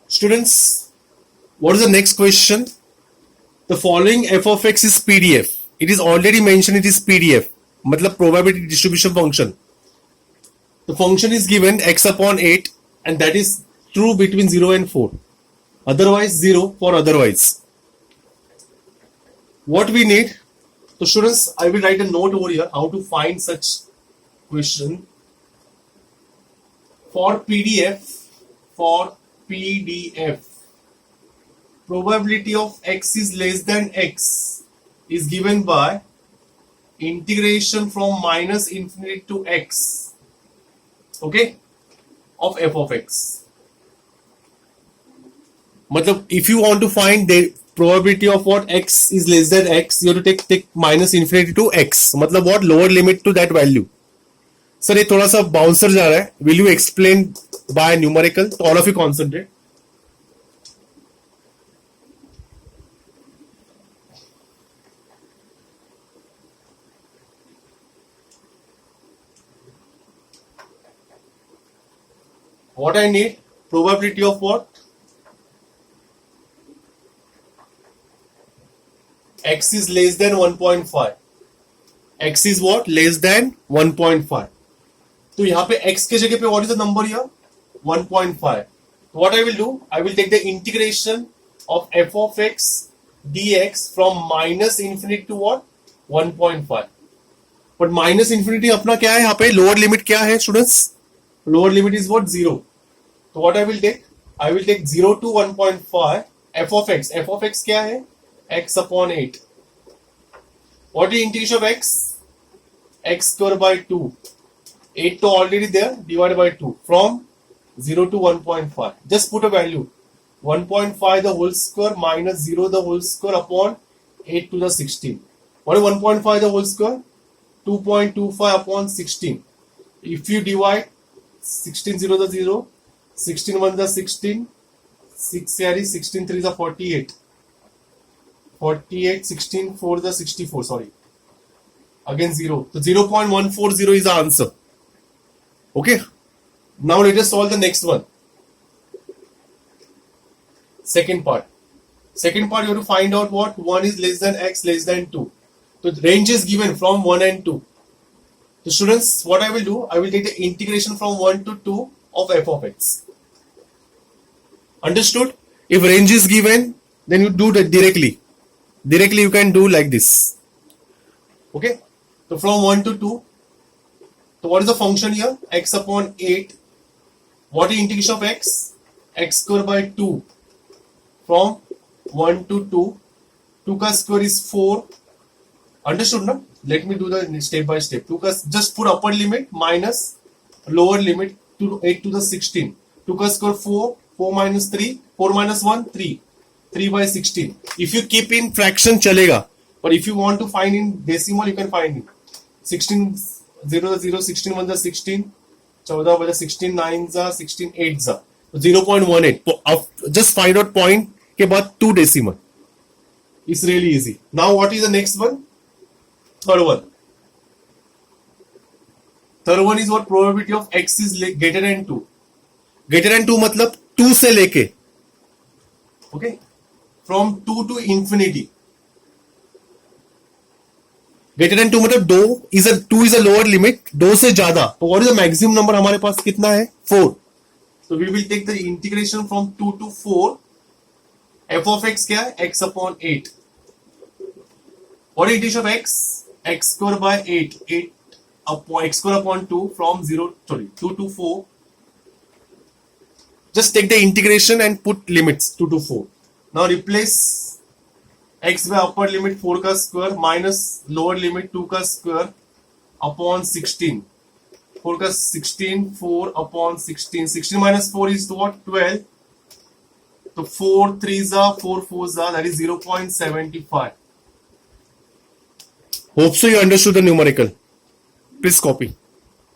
Students, what is the next question? The following f of x is PDF. It is already mentioned it is PDF. मतलब probability distribution function. The function is given x upon 8 and that is true between 0 and 4. Otherwise 0 for otherwise. What we need? So students, I will write a note over here how to find such question. For PDF, probability of x is less than x is given by integration from minus infinity to x, okay, of f of x. मतलब if you want to find the probability of what x is less than x, you have to take minus infinity to x. मतलब what lower limit to that value. Sir ये थोड़ा सा bouncer जा रहा है. Will you explain by numerical? So all of you concentrate. What I need? Probability of what? X is less than 1.5. X is what? Less than 1.5. तो यहाँ पे x के जगह पे what is the number here? 1.5. So what I will do? I will take the integration of f of x dx from minus infinity to what? 1.5. But minus infinity अपना क्या है यहाँ पे? Lower limit क्या है students? Lower limit is what? 0. So what I will take? I will take 0 to 1.5 f of x. F of x क्या है? X upon 8. What is integration of x? X square by 2. 8 to already there, divided by 2. From 0 to 1.5. Just put a value. 1.5 the whole square minus 0 the whole square upon 8 to the 16. What is 1.5 the whole square? 2.25 upon 16. If you divide 16 0 the 0, 16 1 the 16, 6 carry, 16 3 the 48. 48, 16 4 the 64, sorry. Again 0. So 0.140 is the answer. Okay. Now let us solve the next one. Second part. Second part you have to find out what 1 is less than x less than 2. So the range is given from 1 and 2. So students, what I will do, I will take the integration from 1 to 2 of f of x. Understood? If range is given, then you do that directly. Directly you can do like this. Okay. So from 1 to 2. So what is the function here? X upon 8. What is integration of x? X square by 2. From 1 to 2. 2 ka square is 4. Understood na? Let me do the step by step. 2 ka, just put upper limit minus lower limit to 8 to the 16. 2 ka square 4. 4 minus 3. 4 minus 1, 3. 3 by 16. If you keep in fraction chalega. But if you want to find in decimal, you can find it. 16 0 0 16 1 the 16. 14 by the 16 9 za 16 8 za. 0.18. Just find out point के बाद 2 decimal. It's really easy. Now what is the next one? Third one. Third one is what probability of x is greater than 2. Greater than 2 मतलब 2 से लेके. Okay. From 2 to infinity. Greater than 2 मतलब 2 is a lower limit. 2 से ज्यादा. तो what is the maximum number हमारे पास कितना है? 4. So we will take the integration from 2 to 4. F of x क्या है? X upon 8. What is integration of x? X square by 8. 8 upon x square upon 2 from 2 to 4. Just take the integration and put limits 2 to 4. Now replace x by upper limit 4 ka square minus lower limit 2 ka square upon 16. 4 ka 16, 4 upon 16. 16 minus 4 is what? 12. So 4 3s are 4 4s are, that is 0.75. Hope so you understood the numerical. Please copy.